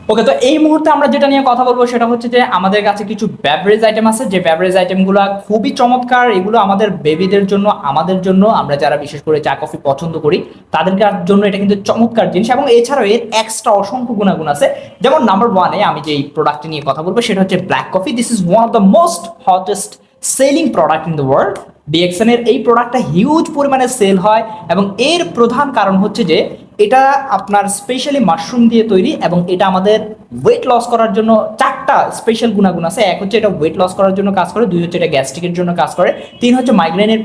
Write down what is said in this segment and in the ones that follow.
ওকে, তো এই মুহূর্তে আমরা যেটা নিয়ে কথা বলবো সেটা হচ্ছে যে আমাদের কাছে কিছু বেভারেজ আইটেম আছে, যে বেভারেজ আইটেমগুলো খুবই চমৎকার। এগুলো আমাদের বেবিদের জন্য, আমাদের জন্য, আমরা যারা বিশেষ করে চা কফি পছন্দ করি তাদের জন্য এটা কিন্তু চমৎকার জিনিস। এবং এছাড়াও এর এক্সট্রা অসংখ্য গুণাগুণ আছে। যেমন নাম্বার ওয়ানে আমি যে এই প্রোডাক্টটি নিয়ে কথা বলবো সেটা হচ্ছে black coffee. This is one of the most hottest selling product in the world. DXN এর এই প্রোডাক্টটা হিউজ পরিমাণে সেল হয় এবং এর প্রধান কারণ হচ্ছে যে এটা আপনার স্পেশালি মাশরুম দিয়ে তৈরি এবং এটা আমাদের ওয়েট লস করার জন্য চারটা স্পেশাল গুণাগুণ আছে। এক হচ্ছে এটা ওয়েট লস করার জন্য কাজ করে, দুই হচ্ছে এটা গ্যাস্ট্রিকের জন্য কাজ করে, তিন হচ্ছে মাইগ্রেনের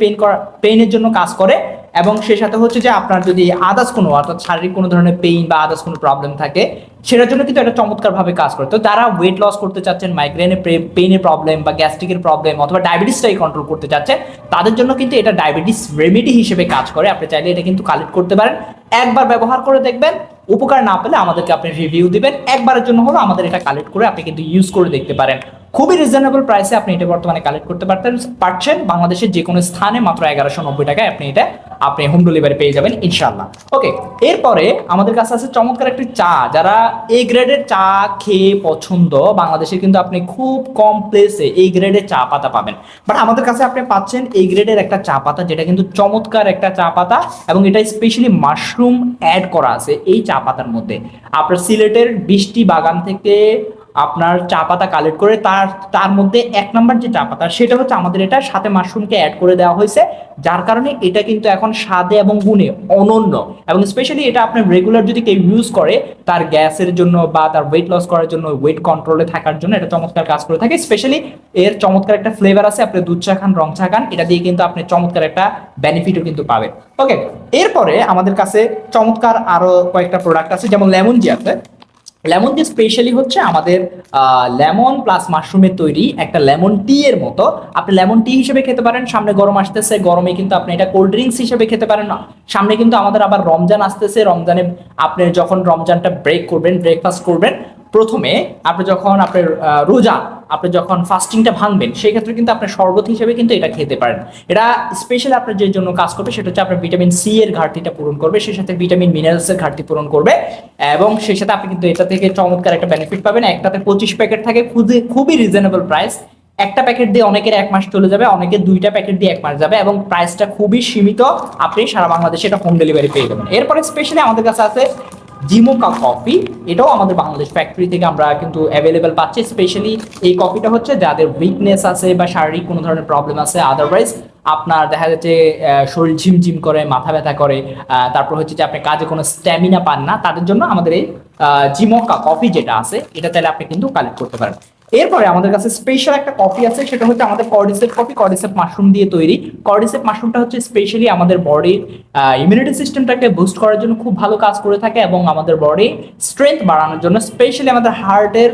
পেইনের জন্য কাজ করে, এবং সেই সাথে হচ্ছে যে আপনার যদি আদার্স কোনো অর্থাৎ শারীরিক কোনো ধরনের পেইন বা আদার্স কোনো প্রবলেম থাকে সেটার জন্য কিন্তু এটা চমৎকারভাবে কাজ করে। তো যারা ওয়েট লস করতে চাচ্ছেন, মাইগ্রেনের পেইনের প্রবলেম বা গ্যাস্ট্রিকের প্রবলেম অথবা ডায়াবেটিসটাই কন্ট্রোল করতে চাচ্ছেন তাদের জন্য কিন্তু এটা ডায়াবেটিস রেমেডি হিসেবে কাজ করে। আপনি চাইলে এটা কিন্তু কালেক্ট করতে পারেন, একবার ব্যবহার করে দেখবেন, উপকার না পেলে আমাদেরকে আপনি রিভিউ দিবেন। একবারের জন্য হলো আমাদের এটা কালেক্ট করে আপনি কিন্তু ইউজ করে দেখতে পারেন। খুবই রিজনেবল প্রাইসে আপনি এটা বর্তমানে কালেক্ট করতে পারছেন বাংলাদেশের যে কোনো স্থানে মাত্র 1190 টাকায় আপনি হোম ডেলিভারি পেয়ে যাবেন ইনশাল্লাহ। ওকে, এরপরে আমাদের কাছে আছে চমৎকার একটি চা। যারা এ গ্রেডের চা খেয়ে পছন্দ, বাংলাদেশে কিন্তু আপনি খুব কম প্লেসে এই গ্রেডের চা পাতা পাবেন, বাট আমাদের কাছে আপনি পাচ্ছেন এই গ্রেডের একটা চা পাতা যেটা কিন্তু চমৎকার একটা চা পাতা এবং এটা স্পেশালি মাশরুম অ্যাড করা আছে এই চা পাতার মধ্যে। আপনার সিলেটের 20টি বাগান থেকে আপনার চা পাতা কালেক্ট করে তার মধ্যে এক নাম্বার যে চা পাতা সেটা হচ্ছে আমাদের এটা সাথে মাশরুমকে অ্যাড করে দেওয়া হয়েছে, যার কারণে এটা কিন্তু এখন স্বাদে এবং গুণে অনন্য। এবং স্পেশালি এটা আপনার রেগুলার যদি কেউ ইউজ করে তার গ্যাসের জন্য বা তার ওয়েট লস করার জন্য, ওয়েট কন্ট্রোলে থাকার জন্য এটা চমৎকার কাজ করে থাকে। স্পেশালি এর চমৎকার একটা ফ্লেভার আছে, আপনি দুধ চা খান, রং চা খান, এটা দিয়ে কিন্তু আপনি চমৎকার একটা বেনিফিটও কিন্তু পাবেন। ওকে, এরপরে আমাদের কাছে চমৎকার আরো কয়েকটা প্রোডাক্ট আছে, যেমন লেমন জি আছে। লেমন টি স্পেশালি হচ্ছে আমাদের লেমন প্লাস মাশরুমের তৈরি একটা লেমন টি এর মতো। আপনি লেমন টি হিসেবে খেতে পারেন, সামনে গরম আসতেছে, গরমে কিন্তু আপনি এটা কোল্ড ড্রিঙ্কস হিসেবে খেতে পারেন। সামনে কিন্তু আমাদের আবার রমজান আসতেছে, রমজানে আপনি যখন রমজানটা ব্রেকফাস্ট করবেন, প্রথমে আপনি যখন আপনার রোজা, আপনি যখন ফাস্টিংটা ভাঙবেন সেই ক্ষেত্রে কিন্তু আপনার শরবত হিসেবে কিন্তু এটা খেতে পারেন। এটা স্পেশালি আপনার যে জন্য কাজ করবে সেটা হচ্ছে আপনার ভিটামিন সি এর ঘাটতিটা পূরণ করবে, সেই সাথে ভিটামিন মিনারেলস এর ঘাটতি পূরণ করবে, এবং সেই সাথে আপনি কিন্তু এটা থেকে চমৎকার একটা বেনিফিট পাবেন। একটাতে 25 প্যাকেট থাকে, খুবই রিজনেবল প্রাইস। একটা প্যাকেট দিয়ে অনেকের 1 মাস চলে যাবে, অনেকের 2টা প্যাকেট দিয়ে 1 মাস যাবে, এবং প্রাইসটা খুবই সীমিত, আপনি সারা বাংলাদেশে এটা হোম ডেলিভারি পেয়ে যাবেন। এরপরে স্পেশালি আমাদের কাছে আছে জিমোকা কফি। এটাও আমাদের বাংলাদেশ ফ্যাক্টরি থেকে আমরা কিন্তু অ্যাভেলেবেল পাচ্ছি। স্পেশালি এই কফিটা হচ্ছে যাদের উইকনেস আছে বা শারীরিক কোনো ধরনের প্রবলেম আছে, আদারওয়াইজ আপনার দেখা যাচ্ছে শরীর ঝিমঝিম করে, মাথা ব্যথা করে, তারপর হচ্ছে যে আপনি কাজে কোনো স্ট্যামিনা পান না, তাদের জন্য আমাদের এই জিমোকা কফি যেটা আছে এটা চাইলে আপনি কিন্তু কালেক্ট করতে পারেন। এরপরে আমাদের কাছে স্পেশাল একটা কফি আছে, সেটা হচ্ছে আমাদের কর্ডিসেপ কফি। কর্ডিসেপ মাশরুম দিয়ে তৈরি। কর্ডিসেপ মাশরুমটা হচ্ছে স্পেশালি আমাদের বডির ইমিউনিটি সিস্টেমটাকে বুস্ট করার জন্য খুব ভালো কাজ করে থাকে এবং আমাদের বডি স্ট্রেংথ বাড়ানোর জন্য, স্পেশালি আমাদের হার্টের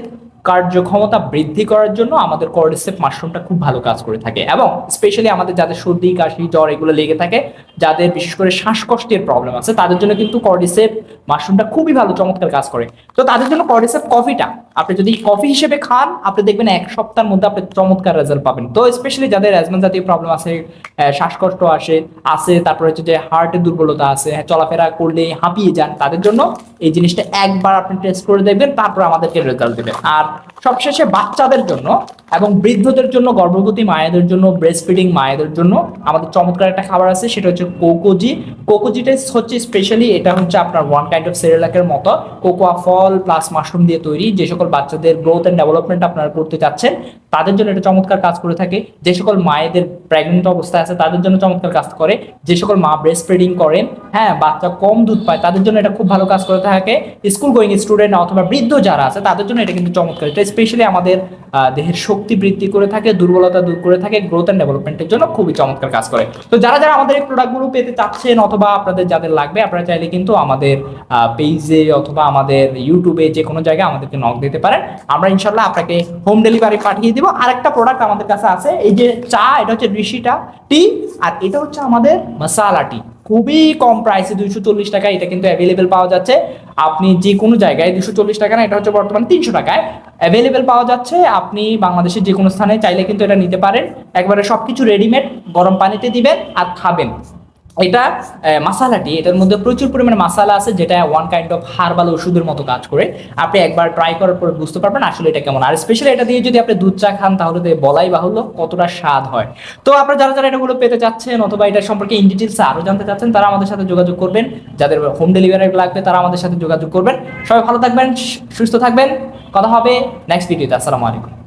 কার্যক্ষমতা বৃদ্ধি করার জন্য আমাদের কর্ডিসেপ মাশরুমটা খুব ভালো কাজ করে থাকে। এবং স্পেশালি আমাদের যাদের সর্দি, কাশি, জ্বর এগুলো লেগে থাকে, যাদের বিশেষ করে শ্বাসকষ্টের প্রবলেম আছে, তাদের জন্য কিন্তু কর্ডিসেপ মাশরুমটা খুবই ভালো চমৎকার কাজ করে। তো তাদের জন্য কর্ডিসেপ কফিটা আপনি যদি কফি হিসেবে খান, আপনি দেখবেন 1 সপ্তাহের মধ্যে আপনি চমৎকার রেজাল্ট পাবেন। তো স্পেশালি যাদের অ্যাজমা জাতীয় প্রবলেম আছে, শ্বাসকষ্ট আছে, তারপরে হচ্ছে যে হার্টের দুর্বলতা আছে, চলাফেরা করলে হাঁপিয়ে যান, তাদের জন্য এই জিনিসটা একবার আপনি টেস্ট করে দেখবেন, তারপর আমাদেরকে রেজাল্ট দেবেন। আর সবশেষে বাচ্চাদের জন্য এবং বৃদ্ধদের জন্য, গর্ভবতী মায়েদের জন্য, ব্রেস্ট ফিডিং মায়েদের জন্য আমাদের চমৎকার একটা খাবার আছে, সেটা হচ্ছে কোকোজি। কোকোজিটা হচ্ছে স্পেশালি এটা হচ্ছে আপনার ওয়ান কাইন্ড অফ সেরেলাকের মতো, কোকোয়া ফল প্লাস মাশরুম দিয়ে তৈরি। যে সকল বাচ্চাদের গ্রোথ এন্ড ডেভেলপমেন্ট আপনারা করতে চাচ্ছেন তাদের জন্য এটা চমৎকার কাজ করে থাকে। যে সকল মায়েদের প্রেগনেন্ট অবস্থায় আছে তাদের জন্য চমৎকার কাজ করে। যে সকল মা ব্রেস্ট ফিডিং করেন, হ্যাঁ, বাচ্চা কম দুধ পায়, তাদের জন্য এটা খুব ভালো কাজ করে থাকে। স্কুল গোয়িং স্টুডেন্ট অথবা বৃদ্ধ যারা আছে তাদের জন্য এটা কিন্তু চমৎকার। এটা স্পেশালি আমাদের দেহের শক্তি বৃদ্ধি করে থাকে, দুর্বলতা দূর করে থাকে, গ্রোথ এন্ড ডেভেলপমেন্টের জন্য খুবই চমৎকার কাজ করে। তো যারা যারা আমাদের এই প্রোডাক্টগুলো পেতে চাচ্ছেন অথবা আপনাদের যাদের লাগবে, আপনারা চাইলে কিন্তু আমাদের পেজে অথবা আমাদের ইউটিউবে যে কোনো জায়গায় আমাদেরকে নক দিতে পারেন, আমরা ইনশাল্লাহ আপনাকে হোম ডেলিভারি পাঠিয়ে দিব। আরেকটা প্রোডাক্ট আমাদের কাছে আছে, এই যে চা, এটা হচ্ছে ঋষিটা টি, আর এটা হচ্ছে আমাদের মশালা টি। খুবই কম প্রাইসে 240 টাকা এটা কিন্তু অ্যাভেলেবেল পাওয়া যাচ্ছে। আপনি যে কোনো জায়গায় 240 টাকা না, এটা হচ্ছে বর্তমানে 300 টাকায় অ্যাভেলেবেল পাওয়া যাচ্ছে। আপনি বাংলাদেশের যে কোনো স্থানে চাইলে কিন্তু এটা নিতে পারেন। একবারে সবকিছু রেডিমেড, গরম পানিতে দিবেন আর খাবেন। এটা মাসালাটি, এটার মধ্যে প্রচুর পরিমাণে মাসালা আছে, যেটা ওয়ান কাইন্ড অফ হার্বাল ওষুধের মতো কাজ করে। আপনি একবার ট্রাই করার পর বুঝতে পারবেন আসলে এটা কেমন। আর স্পেশালি এটা দিয়ে যদি আপনি দুধ চা খান তাহলে তো বলাই বাহুল্য কতটা স্বাদ হয়। তো আপনারা যারা যারা এটাগুলো পেতে চাচ্ছেন অথবা এটা সম্পর্কে ইন ডিটেলস আরো জানতে চাচ্ছেন, তারা আমাদের সাথে যোগাযোগ করবেন। যাদের হোম ডেলিভারি লাগবে তারা আমাদের সাথে যোগাযোগ করবেন। সবাই ভালো থাকবেন, সুস্থ থাকবেন। কথা হবে নেক্সট ভিডিওতে। আসসালামু আলাইকুম।